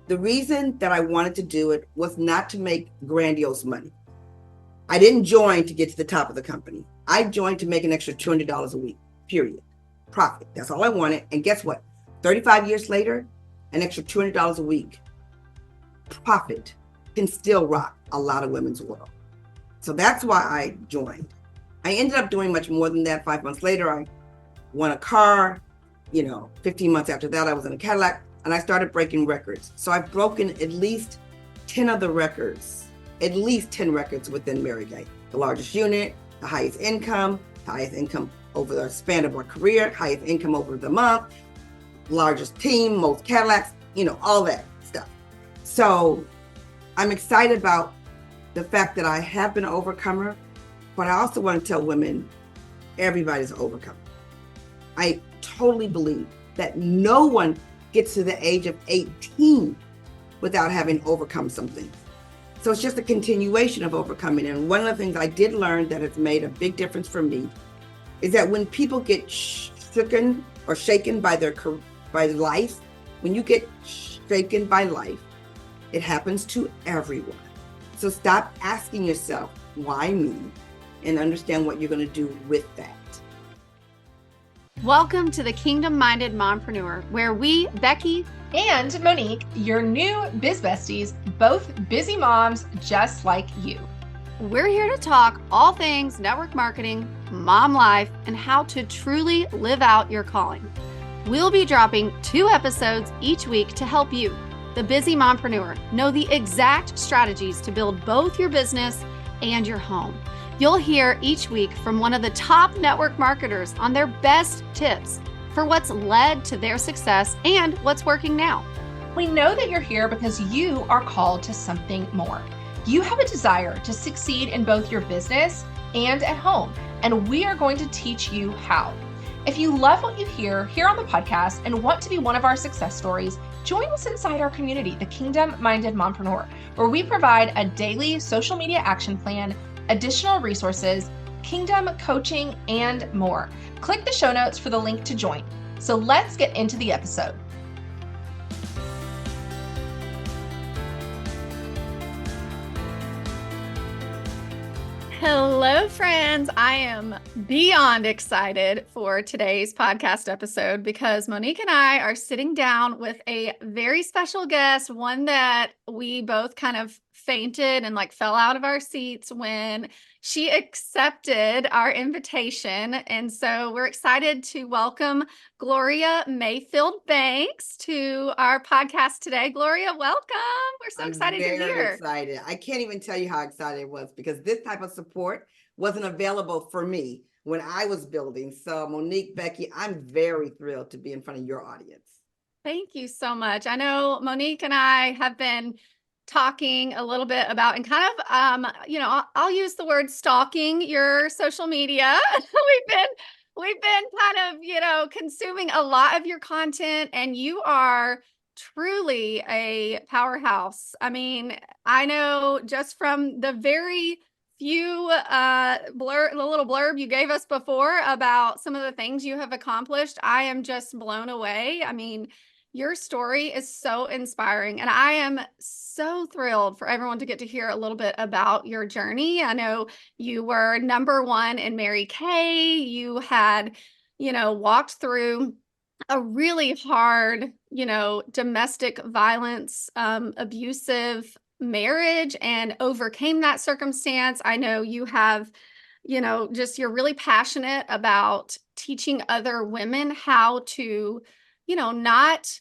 The reason that I wanted to do it was not to make grandiose money. I didn't join to get to the top of the company. I joined to make an extra $200 a week, period. Profit. That's all I wanted. And guess what? 35 years later, an extra $200 a week profit can still rock a lot of women's world. So that's why I joined. I ended up doing much more than that. 5 months later, I won a car. 15 months after that, I was in a Cadillac, and I started breaking records. So I've broken at least 10 other records, at least 10 records within Mary Kay. The largest unit, the highest income over the span of our career, highest income over the month, largest team, most Cadillacs, all that stuff. So I'm excited about the fact that I have been an overcomer, but I also want to tell women, everybody's an overcomer. I totally believe that no one gets to the age of 18 without having overcome something. So it's just a continuation of overcoming. And one of the things I did learn that has made a big difference for me is that when people get shaken by life, when you get shaken by life, it happens to everyone. So stop asking yourself, why me? And understand what you're going to do with that. Welcome to the Kingdom Minded Mompreneur, where we, Becky and Monique, your new biz besties, both busy moms just like you. We're here to talk all things network marketing, mom life, and how to truly live out your calling. We'll be dropping 2 episodes each week to help you, the busy mompreneur, know the exact strategies to build both your business and your home. You'll hear each week from one of the top network marketers on their best tips for what's led to their success and what's working now. We know that you're here because you are called to something more. You have a desire to succeed in both your business and at home, and we are going to teach you how. If you love what you hear here on the podcast and want to be one of our success stories, join us inside our community, the Kingdom Minded Mompreneur, where we provide a daily social media action plan, additional resources, kingdom coaching, and more. Click the show notes for the link to join. So let's get into the episode. Hello, friends. I am beyond excited for today's podcast episode because Monique and I are sitting down with a very special guest, one that we both kind of fainted and fell out of our seats when she accepted our invitation. And so we're excited to welcome Gloria Mayfield Banks to our podcast today. Gloria, welcome. We're so excited you're here. I'm very excited. I can't even tell you how excited I was because this type of support wasn't available for me when I was building. So Monique, Becky, I'm very thrilled to be in front of your audience. Thank you so much. I know Monique and I have been talking a little bit about and kind of, I'll use the word stalking your social media. We've been kind of, consuming a lot of your content, and you are truly a powerhouse. I mean, I know just from the very few the little blurb you gave us before about some of the things you have accomplished, I am just blown away. I mean, your story is so inspiring, and I am so thrilled for everyone to get to hear a little bit about your journey. I know you were number 1 in Mary Kay. You had, walked through a really hard, domestic violence, abusive marriage and overcame that circumstance. I know you have, you're really passionate about teaching other women how to, not,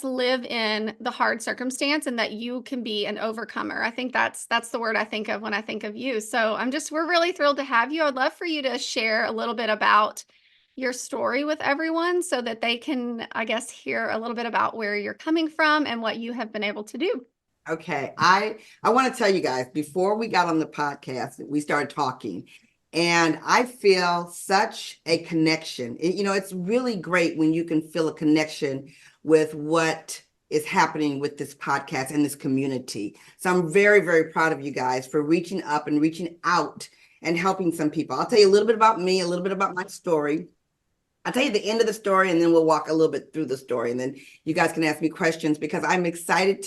live in the hard circumstance, and that you can be an overcomer. I think that's the word I think of when I think of you. So we're really thrilled to have you. I'd love for you to share a little bit about your story with everyone so that they can, hear a little bit about where you're coming from and what you have been able to do. Okay. I want to tell you guys, before we got on the podcast, we started talking, and I feel such a connection. It's really great when you can feel a connection with what is happening with this podcast and this community. So I'm very, very proud of you guys for reaching up and reaching out and helping some people. I'll tell you a little bit about me, a little bit about my story. I'll tell you the end of the story, and then we'll walk a little bit through the story, and then you guys can ask me questions, because I'm excited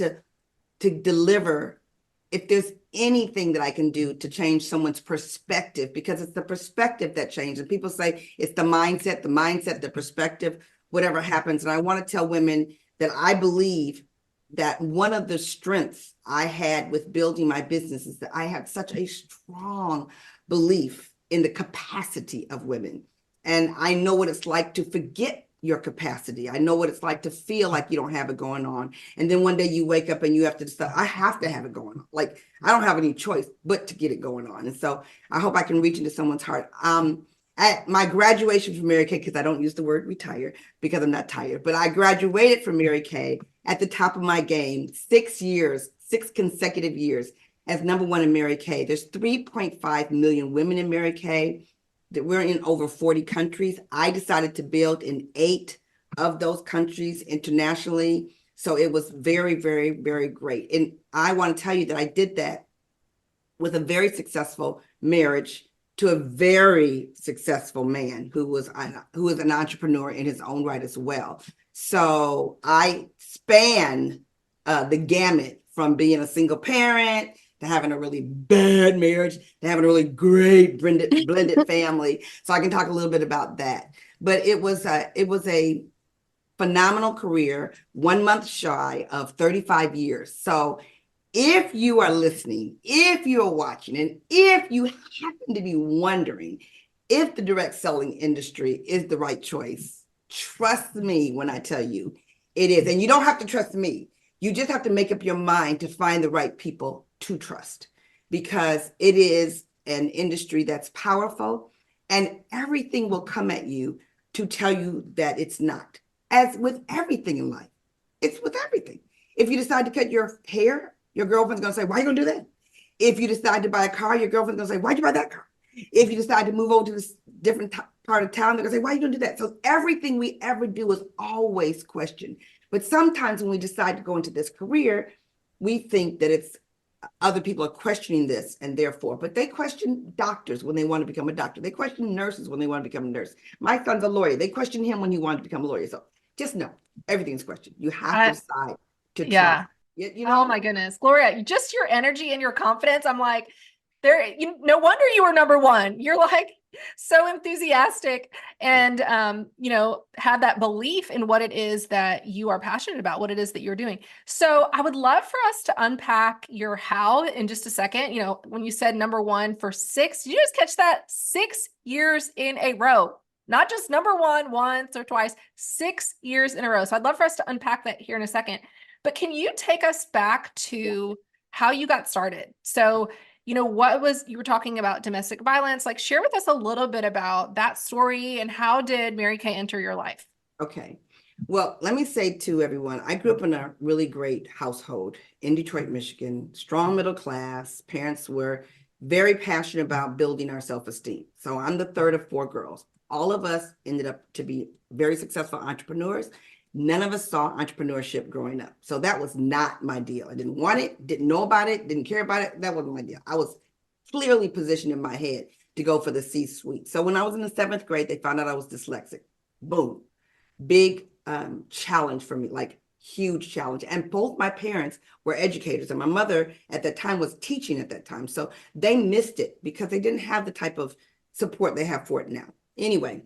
to deliver if there's anything that I can do to change someone's perspective, because it's the perspective that changes. And people say it's the mindset, the perspective, whatever happens. And I want to tell women that I believe that one of the strengths I had with building my business is that I had such a strong belief in the capacity of women. And I know what it's like to forget your capacity. I know what it's like to feel like you don't have it going on. And then one day you wake up and you have to decide, I have to have it going on. Like, I don't have any choice but to get it going on. And so I hope I can reach into someone's heart. At my graduation from Mary Kay, because I don't use the word retire because I'm not tired, but I graduated from Mary Kay at the top of my game, 6 years, 6 consecutive years as #1 in Mary Kay. There's 3.5 million women in Mary Kay. That we're in over 40 countries. I decided to build in 8 of those countries internationally. So it was very, very, very great. And I want to tell you that I did that with a very successful marriage to a very successful man who was an entrepreneur in his own right as well. So I span the gamut from being a single parent to having a really bad marriage, to having a really great blended family. So I can talk a little bit about that. But it was a phenomenal career, 1 month shy of 35 years. So if you are listening, if you're watching, and if you happen to be wondering if the direct selling industry is the right choice, trust me when I tell you it is. And you don't have to trust me. You just have to make up your mind to find the right people to trust, because it is an industry that's powerful, and everything will come at you to tell you that it's not. As with everything in life, it's with everything. If you decide to cut your hair, your girlfriend's going to say, why are you going to do that? If you decide to buy a car, your girlfriend's going to say, why'd you buy that car? If you decide to move over to this different part of town, they're going to say, why are you going to do that? So everything we ever do is always questioned. But sometimes when we decide to go into this career, we think that it's other people are questioning this, and therefore, but they question doctors when they want to become a doctor. They question nurses when they want to become a nurse. My son's a lawyer. They question him when he wanted to become a lawyer. So just know everything's questioned. You have to decide to Yeah. trust. You know? Oh my goodness, Gloria, just your energy and your confidence. I'm like, no wonder you were #1. You're like so enthusiastic and, have that belief in what it is that you are passionate about, what it is that you're doing. So I would love for us to unpack your how in just a second. When you said #1 for 6, did you just catch that? 6 years in a row, not just #1 once or twice, 6 years in a row. So I'd love for us to unpack that here in a second. But can you take us back to how you got started? So, you were talking about domestic violence, like share with us a little bit about that story and how did Mary Kay enter your life? Okay. Well, let me say to everyone, I grew up in a really great household in Detroit, Michigan, strong middle class. Parents were very passionate about building our self-esteem. So I'm the third of 4 girls. All of us ended up to be very successful entrepreneurs. None of us saw entrepreneurship growing up. So that was not my deal. I didn't want it, didn't know about it, didn't care about it. That wasn't my deal. I was clearly positioned in my head to go for the C-suite. So when I was in the 7th grade, they found out I was dyslexic. Boom. Big challenge for me, like huge challenge. And both my parents were educators, and my mother at that time was teaching at that time. So they missed it because they didn't have the type of support they have for it now. Anyway,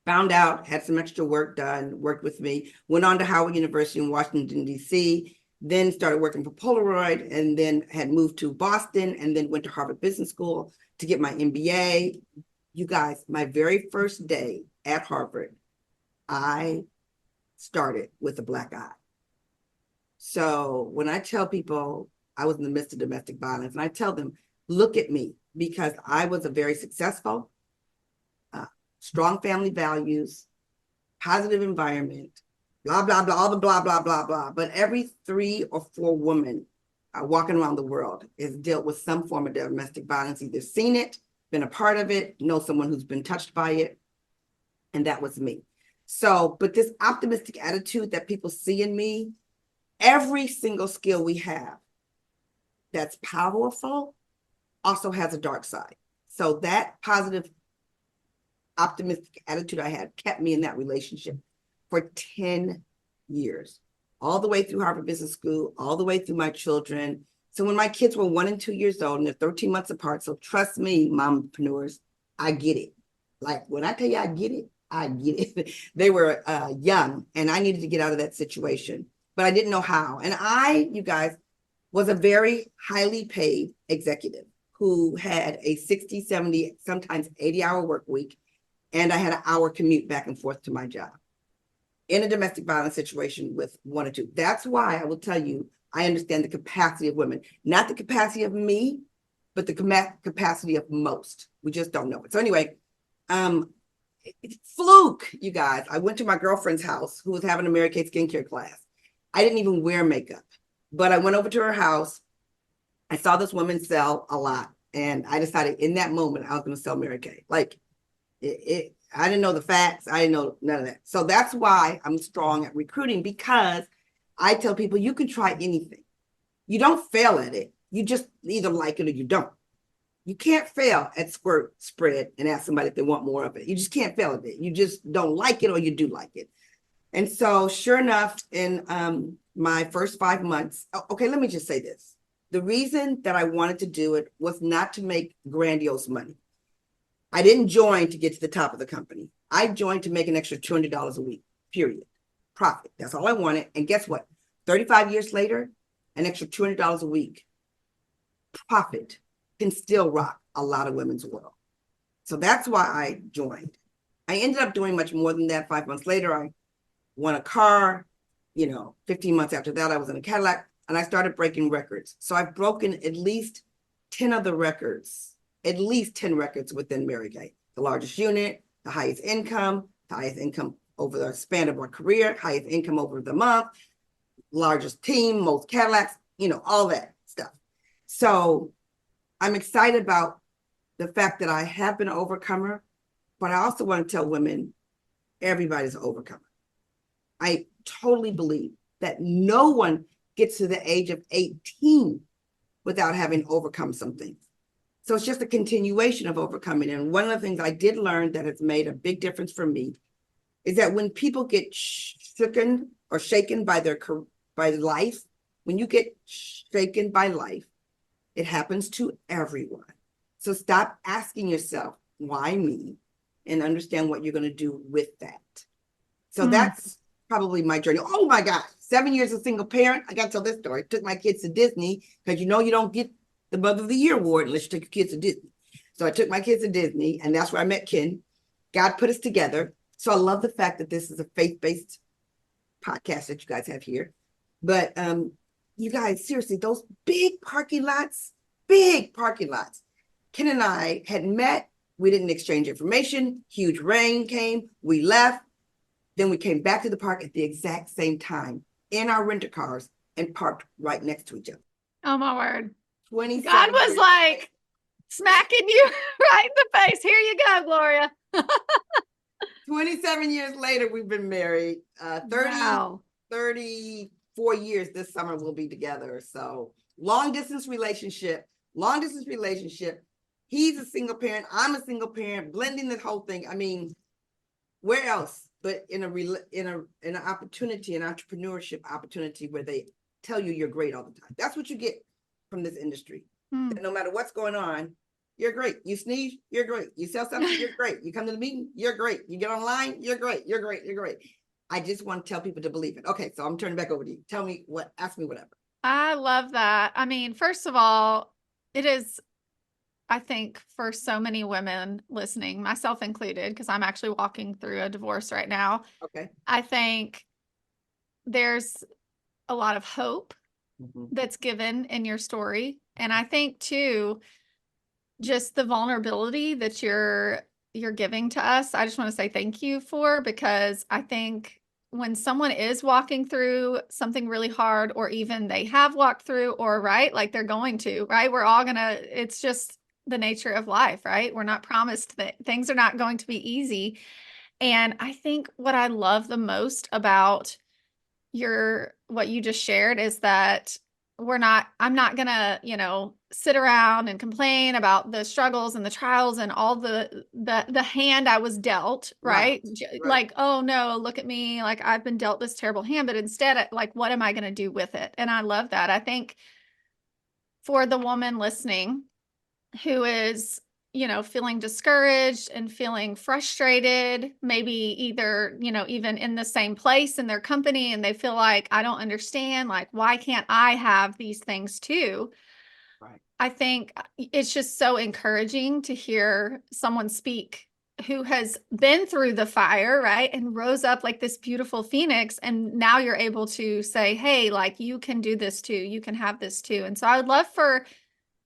found out, had some extra work done, worked with me, went on to Howard University in Washington, D.C., then started working for Polaroid, and then had moved to Boston, and then went to Harvard Business School to get my MBA. You guys, my very first day at Harvard, I started with a black eye. So when I tell people I was in the midst of domestic violence, and I tell them, look at me, because I was a very successful, strong family values, positive environment, blah, blah, blah, all the blah, blah, blah, blah. But every 3 or 4 women walking around the world has dealt with some form of domestic violence, either seen it, been a part of it, know someone who's been touched by it. And that was me. So, but this optimistic attitude that people see in me, every single skill we have that's powerful also has a dark side. So that positive optimistic attitude I had kept me in that relationship for 10 years, all the way through Harvard Business School, all the way through my children. So when my kids were 1 and 2 years old and they're 13 months apart, so trust me, mompreneurs, I get it. Like when I tell you I get it, I get it. They were young and I needed to get out of that situation, but I didn't know how. And you guys, was a very highly paid executive who had a 60, 70, sometimes 80-hour work week. And I had an hour commute back and forth to my job in a domestic violence situation with 1 or 2. That's why I will tell you, I understand the capacity of women, not the capacity of me, but the capacity of most. We just don't know it. So anyway, fluke, you guys. I went to my girlfriend's house who was having a Mary Kay skincare class. I didn't even wear makeup, but I went over to her house. I saw this woman sell a lot. And I decided in that moment, I was going to sell Mary Kay. Like I didn't know the facts. I didn't know none of that. So that's why I'm strong at recruiting, because I tell people you can try anything. You don't fail at it. You just either like it or you don't. You can't fail at squirt spread and ask somebody if they want more of it. You just can't fail at it. You just don't like it or you do like it. And so sure enough, in my first 5 months, okay, let me just say this. The reason that I wanted to do it was not to make grandiose money. I didn't join to get to the top of the company. I joined to make an extra $200 a week, period. Profit. That's all I wanted. And guess what? 35 years later, an extra $200 a week, profit can still rock a lot of women's world. So that's why I joined. I ended up doing much more than that. 5 months later, I won a car. 15 months after that, I was in a Cadillac and I started breaking records. So I've broken at least 10 other records, at least 10 records within Mary Kay. The largest unit, the highest income over the span of our career, highest income over the month, largest team, most Cadillacs, all that stuff. So I'm excited about the fact that I have been an overcomer, but I also want to tell women, everybody's an overcomer. I totally believe that no one gets to the age of 18 without having overcome some things. So it's just a continuation of overcoming. And one of the things I did learn that has made a big difference for me is that when people get shaken by life, when you get shaken by life, it happens to everyone. So stop asking yourself, why me? And understand what you're going to do with that. So that's probably my journey. Oh my God, 7 years as a single parent. I got to tell this story. I took my kids to Disney because you don't get the Mother of the Year award unless you take your kids to Disney. So I took my kids to Disney, and that's where I met Ken. God put us together. So I love the fact that this is a faith-based podcast that you guys have here. But you guys, seriously, those big parking lots, Ken and I had met. We didn't exchange information. Huge rain came. We left. Then we came back to the park at the exact same time in our renter cars and parked right next to each other. Oh my word. God was like smacking you right in the face. Here you go, Gloria. 27 years later, we've been married. 34 years this summer we'll be together. So long distance relationship. He's a single parent. I'm a single parent, blending this whole thing. I mean, where else but in an opportunity, an entrepreneurship opportunity where they tell you you're great all the time. That's what you get from this industry. That no matter what's going on, you're great. You sneeze, you're great. You sell something, you're great. You come to the meeting, you're great. You get online, you're great. I just want to tell people to believe it. Okay, so I'm turning back over to you. Tell me ask me whatever. I love that. I mean, first of all, it is, I think, for so many women listening, myself included, because I'm actually walking through a divorce right now. Okay. I think there's a lot of hope that's given in your story. And I think too, just the vulnerability that you're giving to us, I just want to say thank you for, because I think when someone is walking through something really hard, or even they have walked through, or like they're going to, we're all it's just the nature of life, right? We're not promised that things are not going to be easy. And I think what I love the most about what you just shared is that I'm not gonna, sit around and complain about the struggles and the trials and all the hand I was dealt, right? Right. Like, oh no, look at me, like I've been dealt this terrible hand, but instead, like, what am I gonna do with it? And I love that. I think for the woman listening who is, feeling discouraged and feeling frustrated, maybe either, even in the same place in their company, and they feel like, I don't understand, like, why can't I have these things too? Right. I think it's just so encouraging to hear someone speak who has been through the fire, right? And rose up like this beautiful phoenix. And now you're able to say, hey, like, you can do this too. You can have this too. And so I would love for,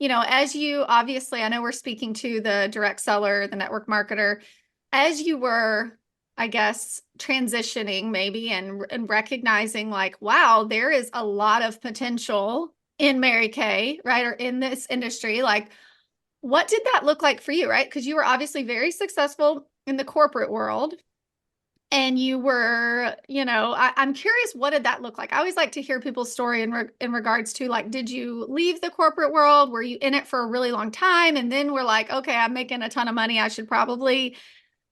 as you obviously, I know we're speaking to the direct seller, the network marketer, as you were, I guess, transitioning maybe and recognizing like, wow, there is a lot of potential in Mary Kay, right? Or in this industry. Like, what did that look like for you, right? Because you were obviously very successful in the corporate world. And you were, I'm curious, what did that look like? I always like to hear people's story in regards to like, did you leave the corporate world? Were you in it for a really long time? And then we're like, okay, I'm making a ton of money. I should probably,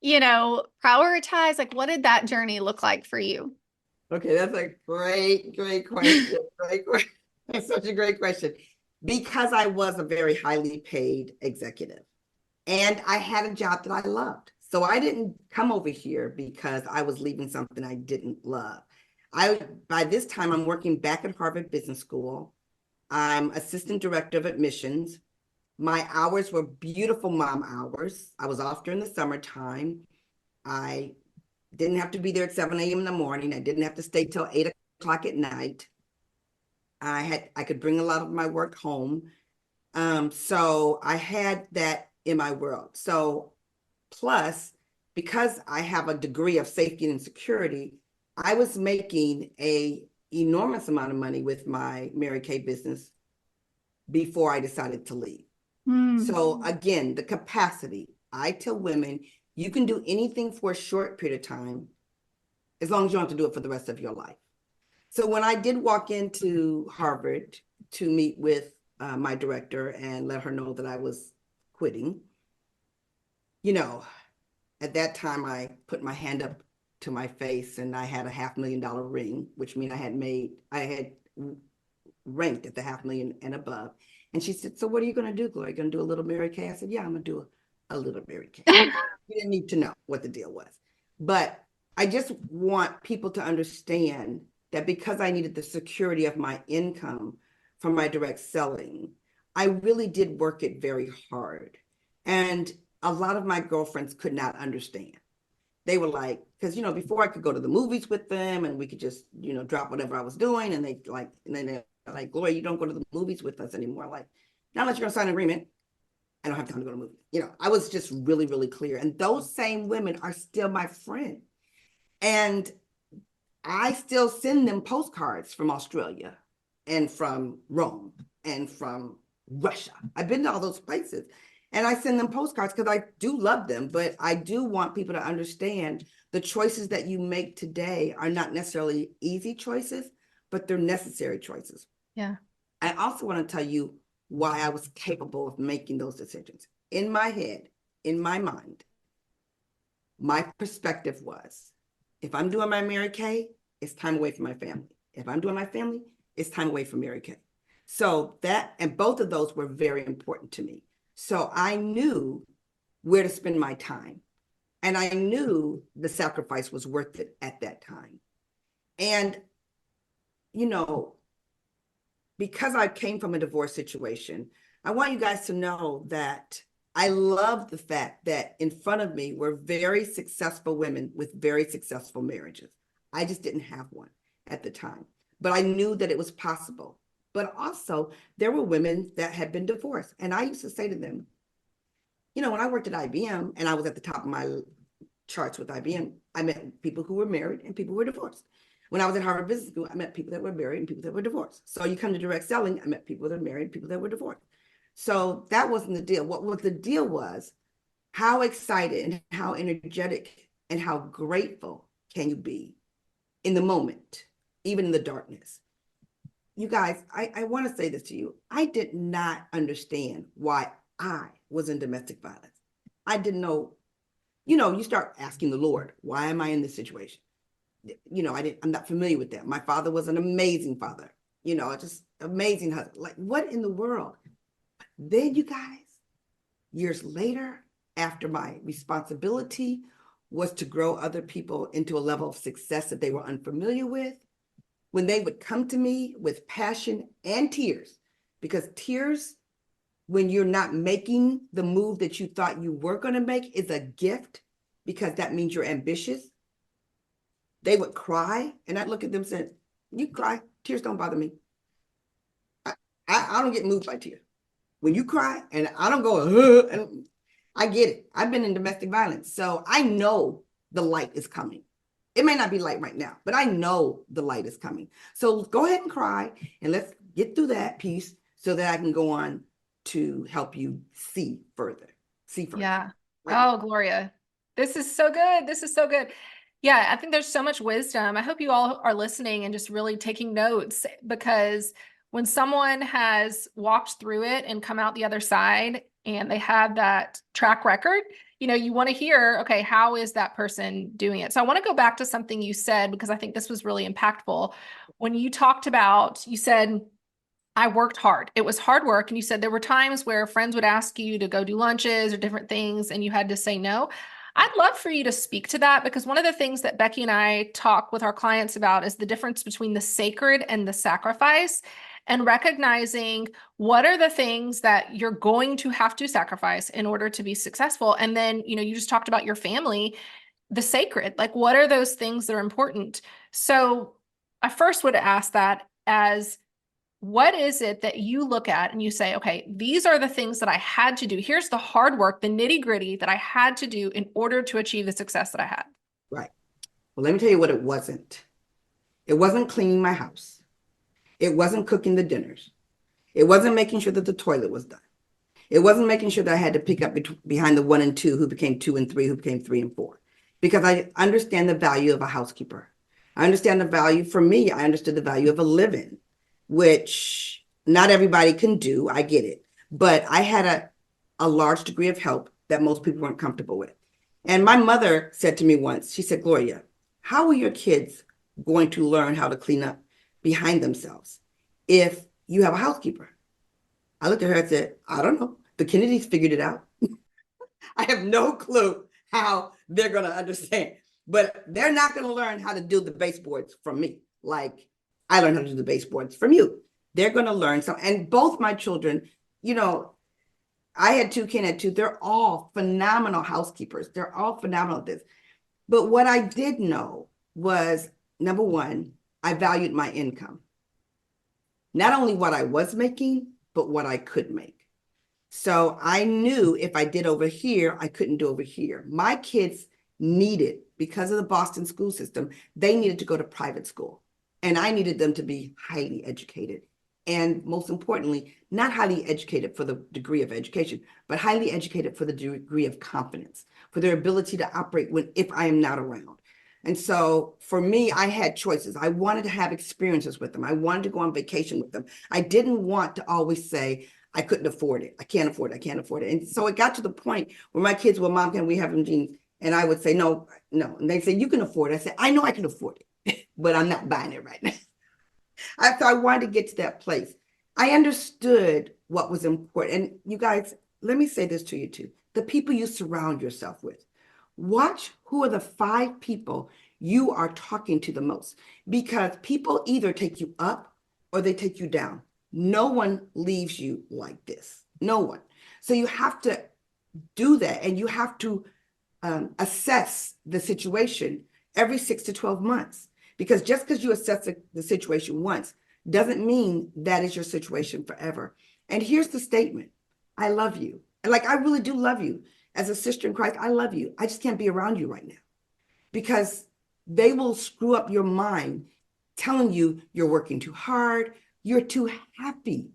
prioritize. Like, what did that journey look like for you? Okay, that's a great question. That's such a great question. Because I was a very highly paid executive and I had a job that I loved. So I didn't come over here because I was leaving something I didn't love. By this time, I'm working back at Harvard Business School. I'm assistant director of admissions. My hours were beautiful mom hours. I was off during the summertime. I didn't have to be there at 7 a.m. in the morning. I didn't have to stay till 8 o'clock at night. I could bring a lot of my work home. So I had that in my world. So plus, because I have a degree of safety and security, I was making a enormous amount of money with my Mary Kay business before I decided to leave. So again, the capacity, I tell women, you can do anything for a short period of time as long as you don't have to do it for the rest of your life. So when I did walk into Harvard to meet with my director and let her know that I was quitting, at that time I put my hand up to my face and I had a $500,000 ring, which means I had ranked at the 500,000 and above. And she said, so what are you going to do, Gloria? Are you going to do a little Mary Kay? I said, yeah, I'm going to do a little Mary Kay. You didn't need to know what the deal was. But I just want people to understand that because I needed the security of my income from my direct selling, I really did work it very hard. And a lot of my girlfriends could not understand. They were like, because, before I could go to the movies with them and we could just, drop whatever I was doing. And they're like, Gloria, you don't go to the movies with us anymore. Like, now that you're going to sign an agreement, I don't have time to go to movies. I was just really, really clear. And those same women are still my friend. And I still send them postcards from Australia and from Rome and from Russia. I've been to all those places and I send them postcards because I do love them, but I do want people to understand the choices that you make today are not necessarily easy choices, but they're necessary choices. Yeah. I also want to tell you why I was capable of making those decisions. In my head, in my mind, my perspective was, if I'm doing my Mary Kay, it's time away from my family. If I'm doing my family, it's time away from Mary Kay. So and both of those were very important to me. So I knew where to spend my time. And I knew the sacrifice was worth it at that time. And, because I came from a divorce situation, I want you guys to know that I love the fact that in front of me were very successful women with very successful marriages. I just didn't have one at the time, but I knew that it was possible. But also there were women that had been divorced. And I used to say to them, when I worked at IBM and I was at the top of my charts with IBM, I met people who were married and people who were divorced. When I was at Harvard Business School, I met people that were married and people that were divorced. So you come to direct selling, I met people that were married and people that were divorced. So that wasn't the deal. What the deal was, how excited and how energetic and how grateful can you be in the moment, even in the darkness? you guys, I want to say this to you. I did not understand why I was in domestic violence. I didn't know, you start asking the Lord, why am I in this situation? I'm not familiar with that. My father was an amazing father, just amazing husband. Like, what in the world? Then, you guys, years later, after my responsibility was to grow other people into a level of success that they were unfamiliar with, when they would come to me with passion and tears, because tears, when you're not making the move that you thought you were going to make, is a gift, because that means you're ambitious. They would cry, and I'd look at them and say, you cry, tears don't bother me. I don't get moved by tears. When you cry, and I don't go, and I get it. I've been in domestic violence, so I know the light is coming. It may not be light right now, but I know the light is coming. So go ahead and cry, and let's get through that piece so that I can go on to help you see further. Yeah. Right. Oh, Gloria, this is so good. This is so good. Yeah, I think there's so much wisdom. I hope you all are listening and just really taking notes, because when someone has walked through it and come out the other side and they have that track record, you want to hear, okay, how is that person doing it? So I want to go back to something you said, because I think this was really impactful. When you talked about, you said, I worked hard. It was hard work. And you said there were times where friends would ask you to go do lunches or different things, and you had to say no. I'd love for you to speak to that, because one of the things that Becky and I talk with our clients about is the difference between the sacred and the sacrifice, and recognizing what are the things that you're going to have to sacrifice in order to be successful. And then, you just talked about your family, the sacred, like what are those things that are important? So I first would ask that as, what is it that you look at and you say, okay, these are the things that I had to do. Here's the hard work, the nitty gritty that I had to do in order to achieve the success that I had. Right. Well, let me tell you what it wasn't. It wasn't cleaning my house. It wasn't cooking the dinners. It wasn't making sure that the toilet was done. It wasn't making sure that I had to pick up behind the 1 and 2 who became 2 and 3, who became 3 and 4, because I understand the value of a housekeeper. I understand the value. For me, I understood the value of a live-in, which not everybody can do. I get it. But I had a large degree of help that most people weren't comfortable with. And my mother said to me once, she said, Gloria, how are your kids going to learn how to clean up behind themselves if you have a housekeeper? I looked at her and said, I don't know. The Kennedys figured it out. I have no clue how they're going to understand, but they're not going to learn how to do the baseboards from me. Like I learned how to do the baseboards from you. They're going to learn. So, and both my children, I had 2, Ken had 2. They're all phenomenal housekeepers. They're all phenomenal at this. But what I did know was, number one, I valued my income. Not only what I was making, but what I could make. So I knew if I did over here, I couldn't do over here. My kids needed, because of the Boston school system, they needed to go to private school. And I needed them to be highly educated. And most importantly, not highly educated for the degree of education, but highly educated for the degree of confidence, for their ability to operate if I am not around. And so for me, I had choices. I wanted to have experiences with them. I wanted to go on vacation with them. I didn't want to always say, I couldn't afford it. I can't afford it. I can't afford it. And so it got to the point where my kids were, Mom, can we have them jeans? And I would say, no. And they say, you can afford it. I said, I know I can afford it, but I'm not buying it right now. So I wanted to get to that place. I understood what was important. And you guys, let me say this to you too. The people you surround yourself with. Watch who are the 5 people you are talking to the most, because people either take you up or they take you down. No one leaves you like this. No one. So you have to do that, and you have to assess the situation every 6 to 12 months, because just because you assess the situation once doesn't mean that is your situation forever. And here's the statement. I love you. Like, I really do love you. As a sister in Christ, I love you. I just can't be around you right now, because they will screw up your mind telling you you're working too hard, you're too happy.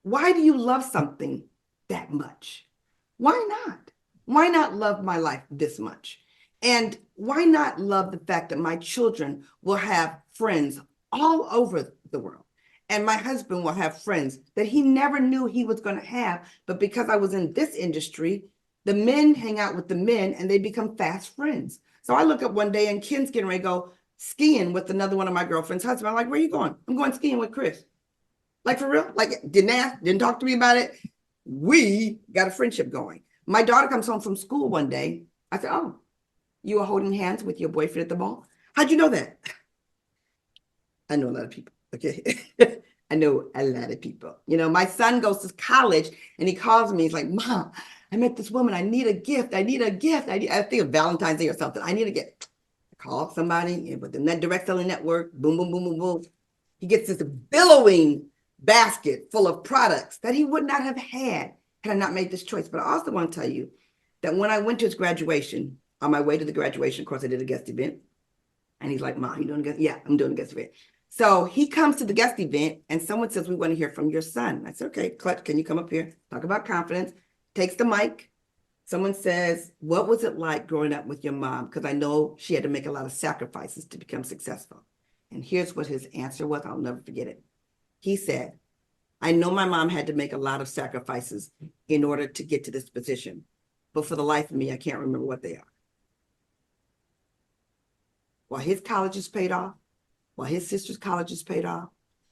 Why do you love something that much? Why not? Why not love my life this much? And why not love the fact that my children will have friends all over the world. And my husband will have friends that he never knew he was going to have. But because I was in this industry, the men hang out with the men and they become fast friends. So I look up one day and Ken's getting ready to go skiing with another one of my girlfriend's husband. I'm like, where are you going? I'm going skiing with Chris. Like, for real? Like, didn't talk to me about it. We got a friendship going. My daughter comes home from school one day. I said, oh, you were holding hands with your boyfriend at the mall? How'd you know that? I know a lot of people. Okay. I know a lot of people. You know, my son goes to college and he calls me. He's like, Mom, I met this woman. I need a gift. I need a gift. I think of Valentine's Day or something. I need a gift. I call somebody within that direct selling network. Boom, boom, boom, boom, boom. He gets this billowing basket full of products that he would not have had I not made this choice. But I also want to tell you that when I went to his graduation, on my way to the graduation, of course, I did a guest event. And he's like, Mom, you doing a guest? Yeah, I'm doing a guest event. So he comes to the guest event and someone says, we want to hear from your son. I said, okay, Clutch, can you come up here? Talk about confidence. Takes the mic. Someone says, what was it like growing up with your mom? Because I know she had to make a lot of sacrifices to become successful. And here's what his answer was. I'll never forget it. He said, I know my mom had to make a lot of sacrifices in order to get to this position. But for the life of me, I can't remember what they are. While his college is paid off, while his sister's college is paid off,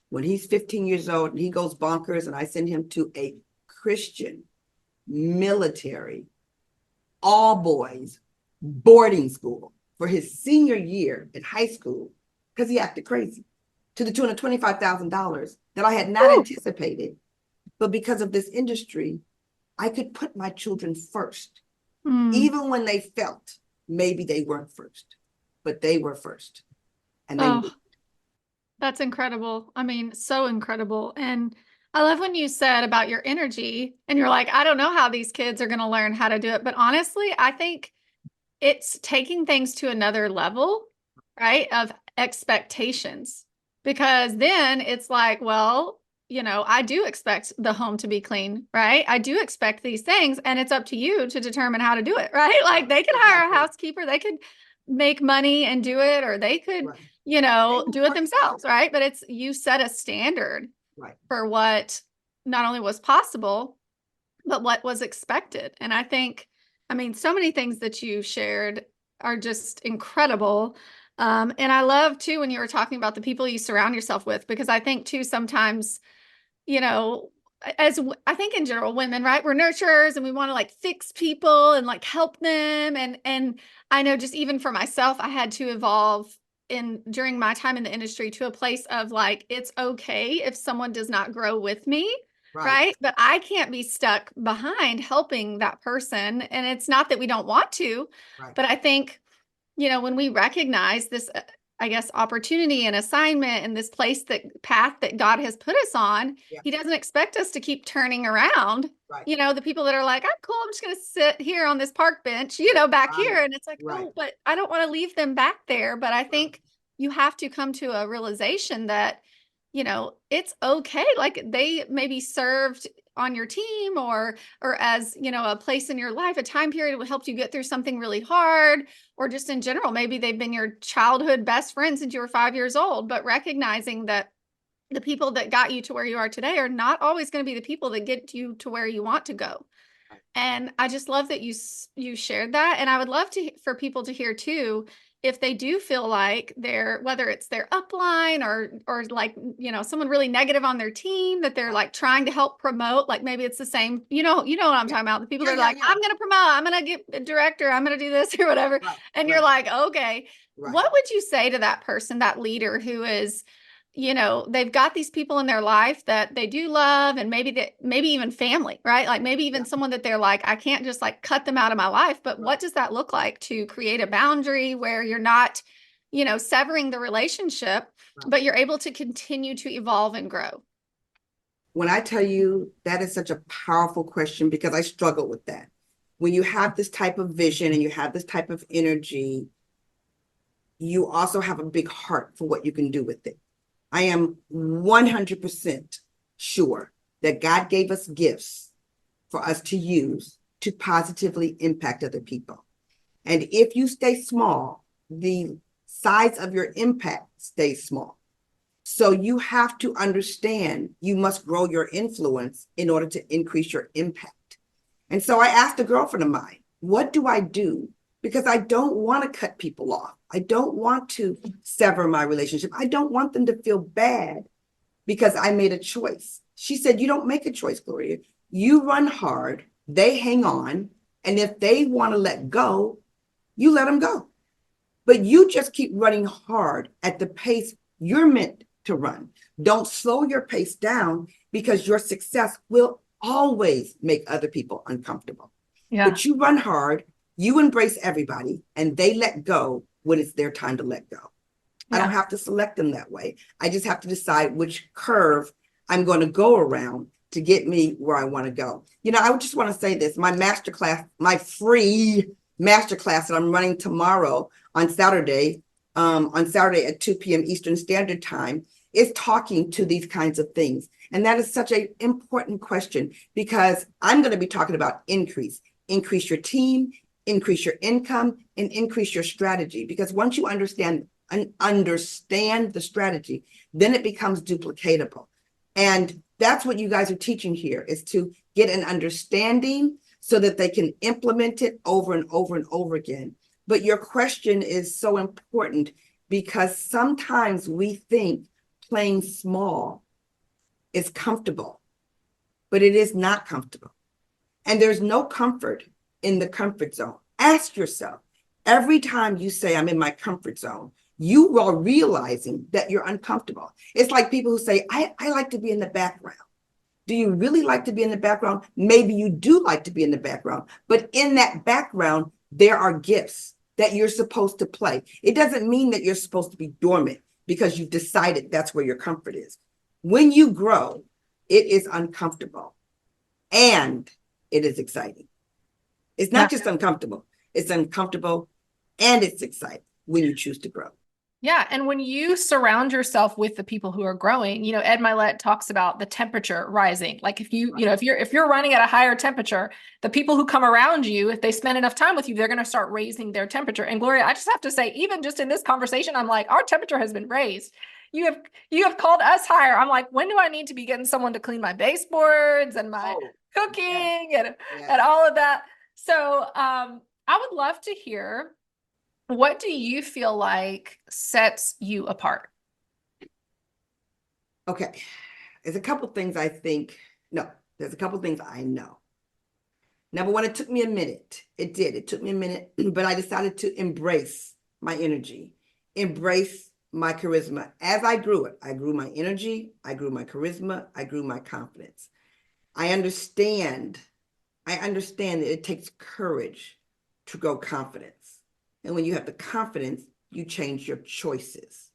when he's 15 years old and he goes bonkers and I send him to a Christian military, all boys boarding school for his senior year in high school because he acted crazy to the tune of $25,000 that I had not anticipated. But because of this industry, I could put my children first, even when they felt maybe they weren't first, but they were first. And they that's incredible. I mean, so incredible. And I love when you said about your energy and you're like, I don't know how these kids are going to learn how to do it. But honestly, I think it's taking things to another level, right? Of expectations, because then it's like, well, you know, I do expect the home to be clean, right? I do expect these things and it's up to you to determine how to do it, right? Like they could hire a housekeeper, they could make money and do it, or they could, you know, do it themselves, right? But it's, you set a standard for what not only was possible, but what was expected. And I think, I mean, so many things that you shared are just incredible. And I love too, when you were talking about the people you surround yourself with, because I think too, sometimes, you know, I think in general, women, right? We're nurturers and we want to like fix people and like help them. And I know just even for myself, I had to evolve during my time in the industry to a place of like, it's okay if someone does not grow with me. Right. But I can't be stuck behind helping that person. And it's not that we don't want to, but I think, you know, when we recognize this, I guess, opportunity and assignment and this path that God has put us on, he doesn't expect us to keep turning around. You know, the people that are like, I'm cool, I'm just going to sit here on this park bench, you know, back here. And it's like, oh, but I don't want to leave them back there. But I think you have to come to a realization that, you know, it's okay. Like they maybe served on your team or as, you know, a place in your life, a time period that helped you get through something really hard, or just in general, maybe they've been your childhood best friend since you were 5 years old, but recognizing that the people that got you to where you are today are not always going to be the people that get you to where you want to go. And I just love that you shared that. And I would love for people to hear too, if they do feel like whether it's their upline or like, you know, someone really negative on their team that they're like trying to help promote, like maybe it's the same, you know what I'm talking about. The people that are like, I'm going to promote, I'm going to get a director, I'm going to do this or whatever. And you're like, okay, what would you say to that person, that leader who is, you know, they've got these people in their life that they do love, and maybe even family, right? Like maybe even someone that they're like, I can't just like cut them out of my life. But what does that look like to create a boundary where you're not, you know, severing the relationship, but you're able to continue to evolve and grow? When I tell you, that is such a powerful question, because I struggle with that. When you have this type of vision and you have this type of energy, you also have a big heart for what you can do with it. I am 100% sure that God gave us gifts for us to use to positively impact other people. And if you stay small, the size of your impact stays small. So you have to understand you must grow your influence in order to increase your impact. And so I asked a girlfriend of mine, what do I do? Because I don't want to cut people off. I don't want to sever my relationship. I don't want them to feel bad because I made a choice. She said, you don't make a choice, Gloria. You run hard, they hang on, and if they want to let go, you let them go. But you just keep running hard at the pace you're meant to run. Don't slow your pace down because your success will always make other people uncomfortable. Yeah. But you run hard, you embrace everybody, and they let go when it's their time to let go. I don't have to select them that way. I just have to decide which curve I'm going to go around to get me where I want to go. You know, I just want to say this, my masterclass, my free masterclass that I'm running tomorrow on Saturday at 2 p.m. Eastern Standard Time is talking to these kinds of things. And that is such an important question because I'm going to be talking about increase your team, increase your income, and increase your strategy. Because once you understand the strategy, then it becomes duplicatable. And that's what you guys are teaching here, is to get an understanding so that they can implement it over and over and over again. But your question is so important because sometimes we think playing small is comfortable, but it is not comfortable. And there's no comfort in the comfort zone. Ask yourself, every time you say, I'm in my comfort zone, you are realizing that you're uncomfortable. It's like people who say, I like to be in the background. Do you really like to be in the background? Maybe you do like to be in the background, but in that background, there are gifts that you're supposed to play. It doesn't mean that you're supposed to be dormant because you've decided that's where your comfort is. When you grow, it is uncomfortable and it is exciting. It's not just uncomfortable. It's uncomfortable and it's exciting when you choose to grow. Yeah. And when you surround yourself with the people who are growing, you know, Ed Milet talks about the temperature rising. Like if you're running at a higher temperature, the people who come around you, if they spend enough time with you, they're going to start raising their temperature. And Gloria, I just have to say, even just in this conversation, I'm like, our temperature has been raised. You have called us higher. I'm like, when do I need to be getting someone to clean my baseboards and my cooking and all of that? So I would love to hear, what do you feel like sets you apart? Okay. There's a couple things I think. No, there's a couple things I know. Number one, it took me a minute. It did. It took me a minute, but I decided to embrace my energy, embrace my charisma. As I grew it, I grew my energy, I grew my charisma, I grew my confidence. I understand that it takes courage to grow confidence. And when you have the confidence, you change your choices.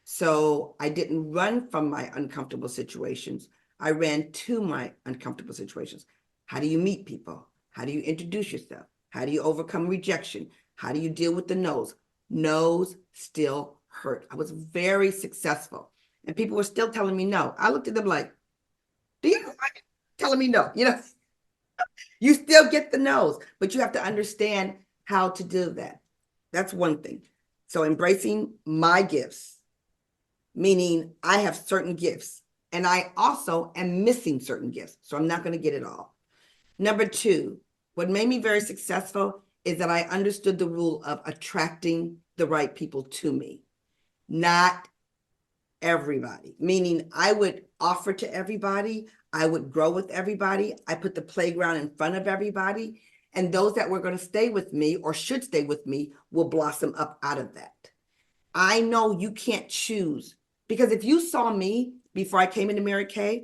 So I didn't run from my uncomfortable situations. I ran to my uncomfortable situations. How do you meet people? How do you introduce yourself? How do you overcome rejection? How do you deal with the no's? No's still hurt. I was very successful and people were still telling me no. I looked at them like, do you like telling me no? You know, you still get the no's, but you have to understand how to do that. That's one thing. So embracing my gifts, meaning I have certain gifts and I also am missing certain gifts. So I'm not going to get it all. Number two, what made me very successful is that I understood the rule of attracting the right people to me, not everybody, meaning I would offer to everybody. I would grow with everybody. I put the playground in front of everybody. And those that were going to stay with me or should stay with me will blossom up out of that. I know you can't choose, because if you saw me before I came into Mary Kay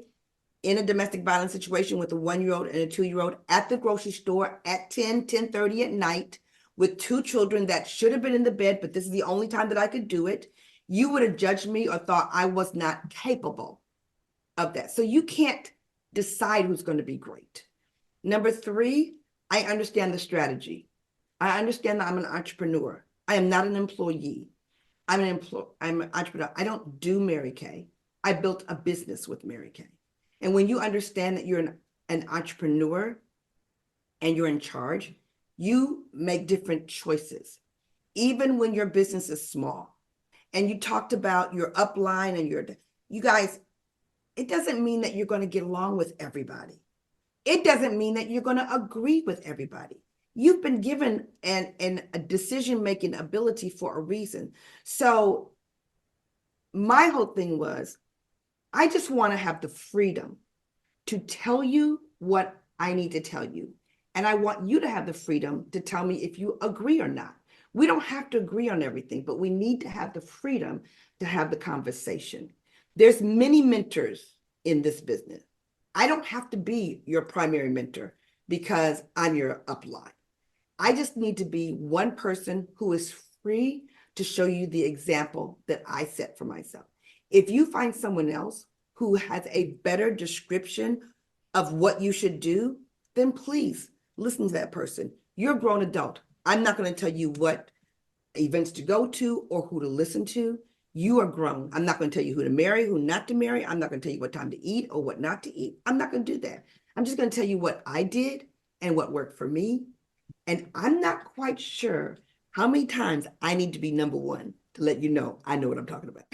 in a domestic violence situation with a 1-year-old and a 2-year-old at the grocery store at 10:30 at night with 2 children that should have been in the bed, but this is the only time that I could do it, you would have judged me or thought I was not capable of that. So you can't decide who's going to be great. Number 3, I understand the strategy. I understand that I'm an entrepreneur. I am not an employee. I'm an entrepreneur. I don't do Mary Kay. I built a business with Mary Kay. And when you understand that you're an entrepreneur and you're in charge, you make different choices, even when your business is small. And you talked about your upline and you guys, it doesn't mean that you're going to get along with everybody. It doesn't mean that you're going to agree with everybody. You've been given a decision-making ability for a reason. So my whole thing was, I just want to have the freedom to tell you what I need to tell you. And I want you to have the freedom to tell me if you agree or not. We don't have to agree on everything, but we need to have the freedom to have the conversation. There's many mentors in this business. I don't have to be your primary mentor because I'm your upline. I just need to be one person who is free to show you the example that I set for myself. If you find someone else who has a better description of what you should do, then please listen to that person. You're a grown adult. I'm not going to tell you what events to go to or who to listen to. You are grown. I'm not going to tell you who to marry, who not to marry. I'm not going to tell you what time to eat or what not to eat. I'm not going to do that. I'm just going to tell you what I did and what worked for me. And I'm not quite sure how many times I need to be number one to let you know I know what I'm talking about.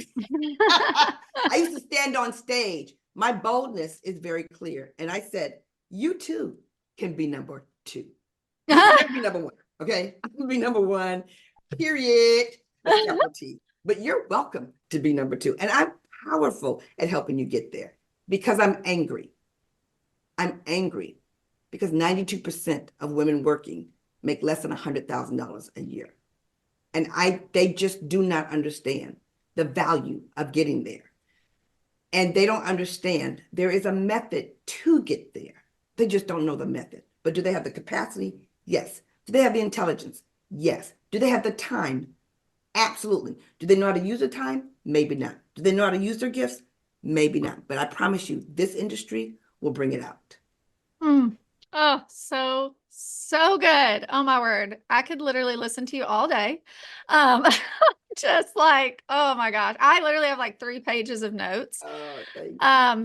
I used to stand on stage. My boldness is very clear. And I said, you too can be number two. You can be number one, okay? I can be number one, period. Capital T. But you're welcome to be number two. And I'm powerful at helping you get there because I'm angry. I'm angry because 92% of women working make less than $100,000 a year. And they just do not understand the value of getting there. And they don't understand there is a method to get there. They just don't know the method. But do they have the capacity? Yes. Do they have the intelligence? Yes. Do they have the time? Absolutely. Do they know how to use the time? Maybe not. Do they know how to use their gifts? Maybe not. But I promise you, this industry will bring it out. Oh, so good. Oh my word. I could literally listen to you all day. Just like, oh my gosh. I literally have like 3 pages of notes.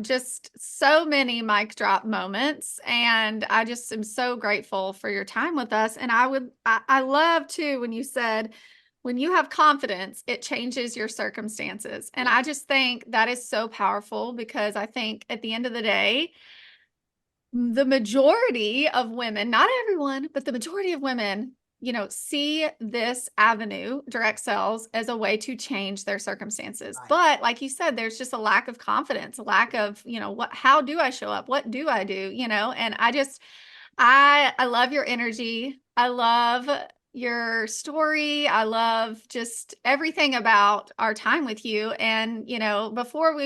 Just so many mic drop moments. And I just am so grateful for your time with us. And I love too, when you said, when you have confidence, it changes your circumstances. And I just think that is so powerful because I think at the end of the day, the majority of women, not everyone, but the majority of women, see this avenue, direct sales, as a way to change their circumstances. Right. But like you said, there's just a lack of confidence, a lack of, how do I show up? What do I do? And I love your energy. I love your story. I love just everything about our time with you. And, before we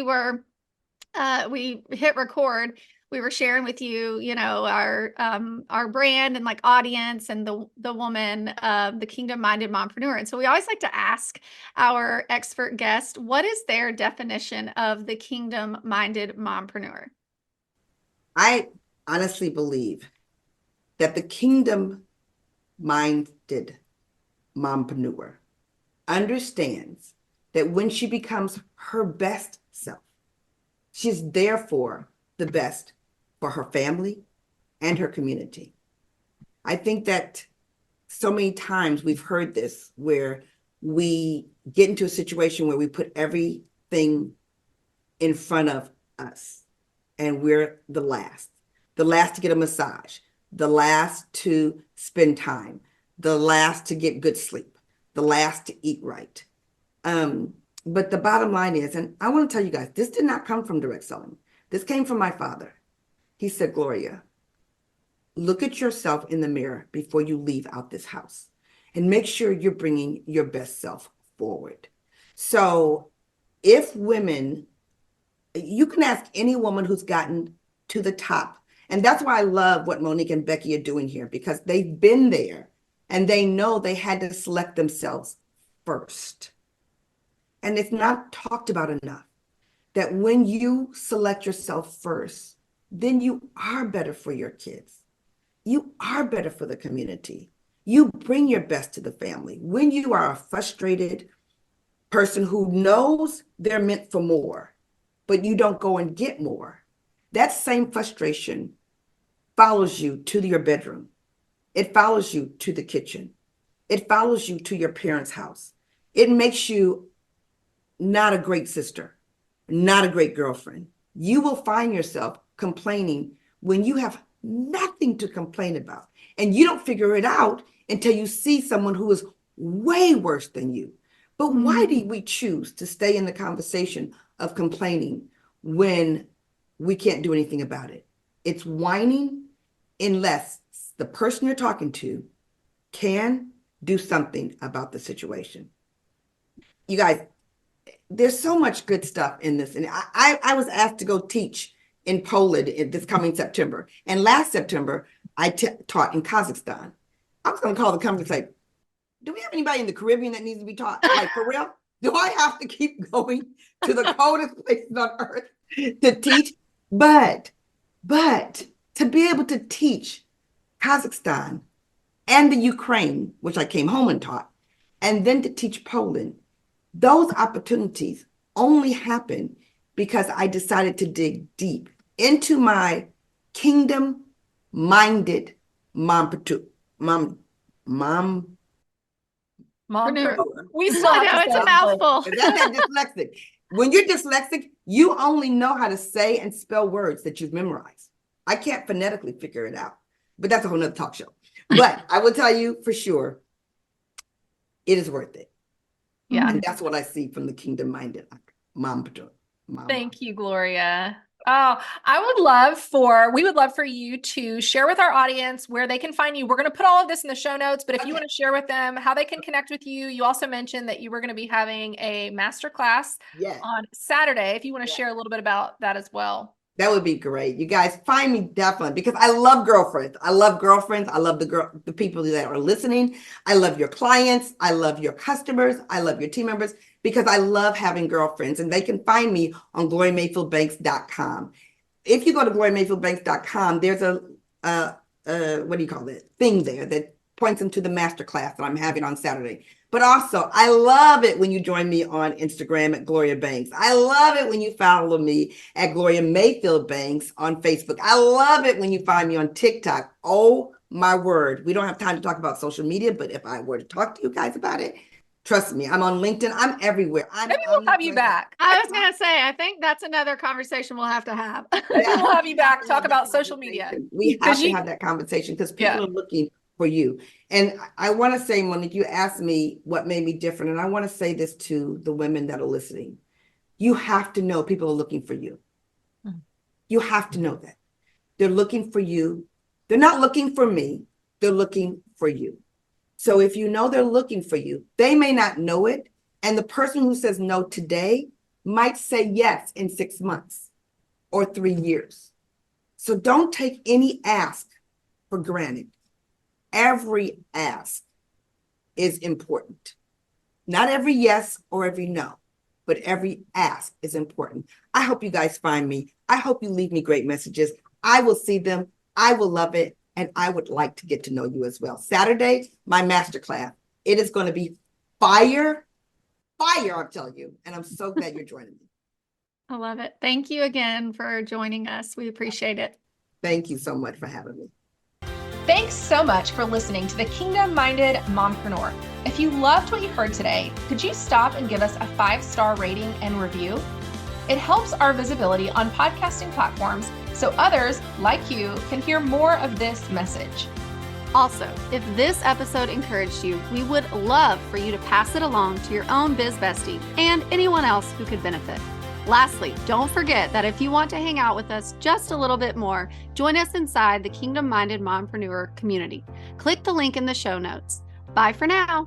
hit record, we were sharing with you, our brand and like audience and the woman, the kingdom-minded mompreneur. And so we always like to ask our expert guest, what is their definition of the kingdom-minded mompreneur? I honestly believe that the kingdom-minded mompreneur understands that when she becomes her best self, she's therefore the best for her family and her community. I think that so many times we've heard this where we get into a situation where we put everything in front of us and we're the last to get a massage, the last to spend time, the last to get good sleep, the last to eat right. But the bottom line is, and I want to tell you guys, this did not come from direct selling. This came from my father. He said, Gloria, look at yourself in the mirror before you leave out this house and make sure you're bringing your best self forward. So if women, you can ask any woman who's gotten to the top. And that's why I love what Monique and Becky are doing here, because they've been there and they know they had to select themselves first. And it's not talked about enough that when you select yourself first, then you are better for your kids. You are better for the community. You bring your best to the family. When you are a frustrated person who knows they're meant for more, but you don't go and get more, that same frustration follows you to your bedroom. It follows you to the kitchen. It follows you to your parents' house. It makes you not a great sister. not a great girlfriend. You will find yourself complaining when you have nothing to complain about. And you don't figure it out until you see someone who is way worse than you. But why do we choose to stay in the conversation of complaining when we can't do anything about it? It's whining unless the person you're talking to can do something about the situation. You guys, there's so much good stuff in this. And I was asked to go teach in Poland this coming September. And last September, I taught in Kazakhstan. I was going to call the company and say, do we have anybody in the Caribbean that needs to be taught? Like, for real? Do I have to keep going to the coldest places on earth to teach? But to be able to teach Kazakhstan and the Ukraine, which I came home and taught, and then to teach Poland, those opportunities only happen because I decided to dig deep into my kingdom-minded mompreneur. We still I know, it's a mouthful. That's dyslexic. When you're dyslexic, you only know how to say and spell words that you've memorized. I can't phonetically figure it out, but that's a whole nother talk show. But I will tell you for sure, it is worth it. Yeah. And that's what I see from the kingdom-minded mompreneur. Thank you, Gloria. Oh, we would love for you to share with our audience where they can find you. We're going to put all of this in the show notes, but if you want to share with them how they can connect with you, you also mentioned that you were going to be having a masterclass on Saturday. If you want to share a little bit about that as well. That would be great. You guys find me definitely because I love girlfriends. I love girlfriends. I love the people that are listening. I love your clients. I love your customers. I love your team members because I love having girlfriends, and they can find me on gloriamayfieldbanks.com. If you go to gloriamayfieldbanks.com, there's a what do you call it? Thing there that points them to the masterclass that I'm having on Saturday. But also, I love it when you join me on Instagram at Gloria Banks. I love it when you follow me at Gloria Mayfield Banks on Facebook. I love it when you find me on TikTok. Oh my word. We don't have time to talk about social media, but if I were to talk to you guys about it, trust me, I'm on LinkedIn. I'm everywhere. Maybe we'll have you back. I was going to say, I think that's another conversation we'll have to have. We'll have you back, talk about social media. We have to have that conversation because people are looking for you. And I want to say, Monique, you asked me what made me different. And I want to say this to the women that are listening. You have to know people are looking for you. You have to know that. They're looking for you. They're not looking for me. They're looking for you. So if you know they're looking for you, they may not know it. And the person who says no today might say yes in 6 months or 3 years. So don't take any ask for granted. Every ask is important. Not every yes or every no, but every ask is important. I hope you guys find me. I hope you leave me great messages. I will see them. I will love it. And I would like to get to know you as well. Saturday, my masterclass. It is going to be fire, I'm telling you. And I'm so glad you're joining me. I love it. Thank you again for joining us. We appreciate it. Thank you so much for having me. Thanks so much for listening to the Kingdom Minded Mompreneur. If you loved what you heard today, could you stop and give us a 5-star rating and review? It helps our visibility on podcasting platforms so others like you can hear more of this message. Also, if this episode encouraged you, we would love for you to pass it along to your own biz bestie and anyone else who could benefit. Lastly, don't forget that if you want to hang out with us just a little bit more, join us inside the Kingdom Minded Mompreneur community. Click the link in the show notes. Bye for now.